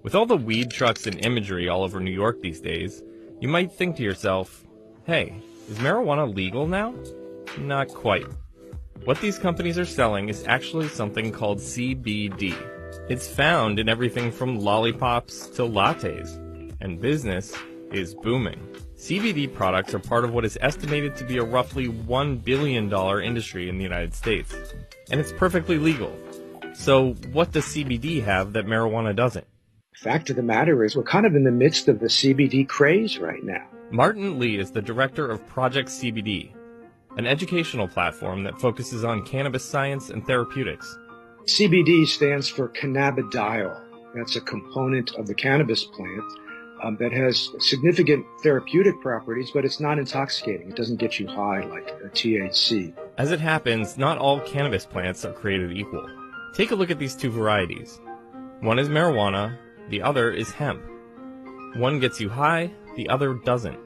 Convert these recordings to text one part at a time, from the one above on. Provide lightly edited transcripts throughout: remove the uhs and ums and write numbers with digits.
With all the weed trucks and imagery all over New York these days, you might think to yourself, hey, is marijuana legal now? Not quite. What these companies are selling is actually something called CBD. It's found in everything from lollipops to lattes, and business is booming. CBD products are part of what is estimated to be a roughly $1 billion industry in the United States, and it's perfectly legal. So what does CBD have that marijuana doesn't? Fact of the matter is, we're kind of in the midst of the CBD craze right now. Martin Lee is the director of Project CBD, an educational platform that focuses on cannabis science and therapeutics. CBD stands for cannabidiol. That's a component of the cannabis plant that has significant therapeutic properties, but it's not intoxicating. It doesn't get you high like a THC. As it happens, not all cannabis plants are created equal. Take a look at these two varieties. One is marijuana, the other is hemp. One gets you high, the other doesn't.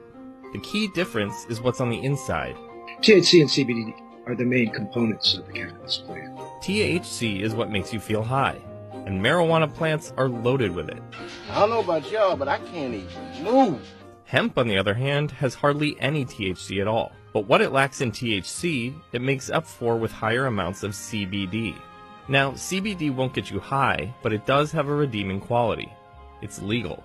The key difference is what's on the inside. THC and CBD are the main components of the cannabis plant. THC is what makes you feel high, and marijuana plants are loaded with it. I don't know about y'all, but I can't even move. Hemp, on the other hand, has hardly any THC at all. But what it lacks in THC, it makes up for with higher amounts of CBD. Now, CBD won't get you high, but it does have a redeeming quality. It's legal.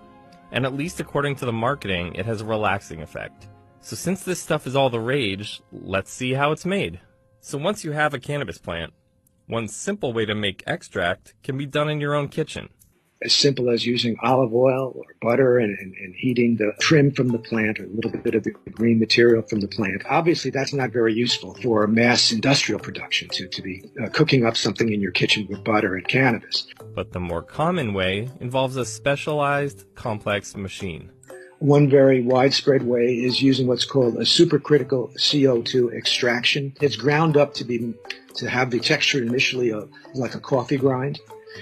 And at least according to the marketing, it has a relaxing effect. So since this stuff is all the rage, let's see how it's made. So once you have a cannabis plant, one simple way to make extract can be done in your own kitchen. As simple as using olive oil or butter and heating the trim from the plant, or a little bit of the green material from the plant. Obviously, that's not very useful for mass industrial production to be cooking up something in your kitchen with butter and cannabis. But the more common way involves a specialized, complex machine. One very widespread way is using what's called a supercritical CO2 extraction. It's ground up to have the texture initially of like a coffee grind.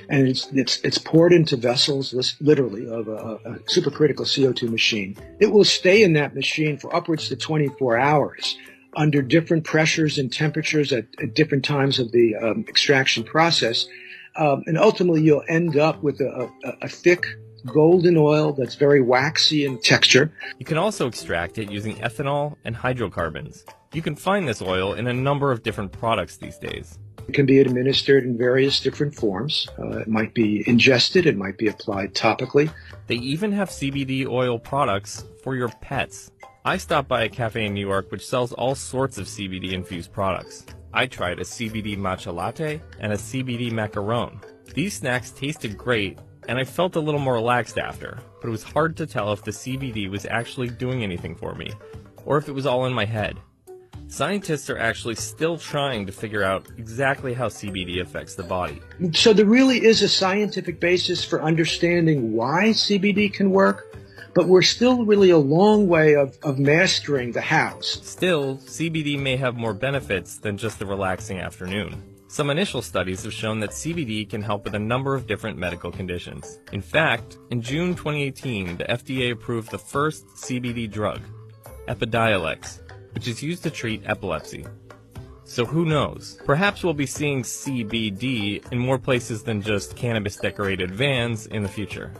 And it's poured into vessels, literally, of a supercritical CO2 machine. It will stay in that machine for upwards to 24 hours under different pressures and temperatures at different times of the extraction process. And ultimately, you'll end up with a thick golden oil that's very waxy in texture. You can also extract it using ethanol and hydrocarbons. You can find this oil in a number of different products these days. It can be administered in various different forms. It might be ingested. It might be applied topically. They even have CBD oil products for your pets. I stopped by a cafe in New York which sells all sorts of CBD-infused products. I tried a CBD matcha latte and a CBD macaron. These snacks tasted great, and I felt a little more relaxed after, but it was hard to tell if the CBD was actually doing anything for me, or if it was all in my head. Scientists are actually still trying to figure out exactly how CBD affects the body. So there really is a scientific basis for understanding why CBD can work, but we're still really a long way of mastering the hows. Still, CBD may have more benefits than just the relaxing afternoon. Some initial studies have shown that CBD can help with a number of different medical conditions. In fact, in June 2018, the FDA approved the first CBD drug, Epidiolex, which is used to treat epilepsy. So who knows? Perhaps we'll be seeing CBD in more places than just cannabis-decorated vans in the future.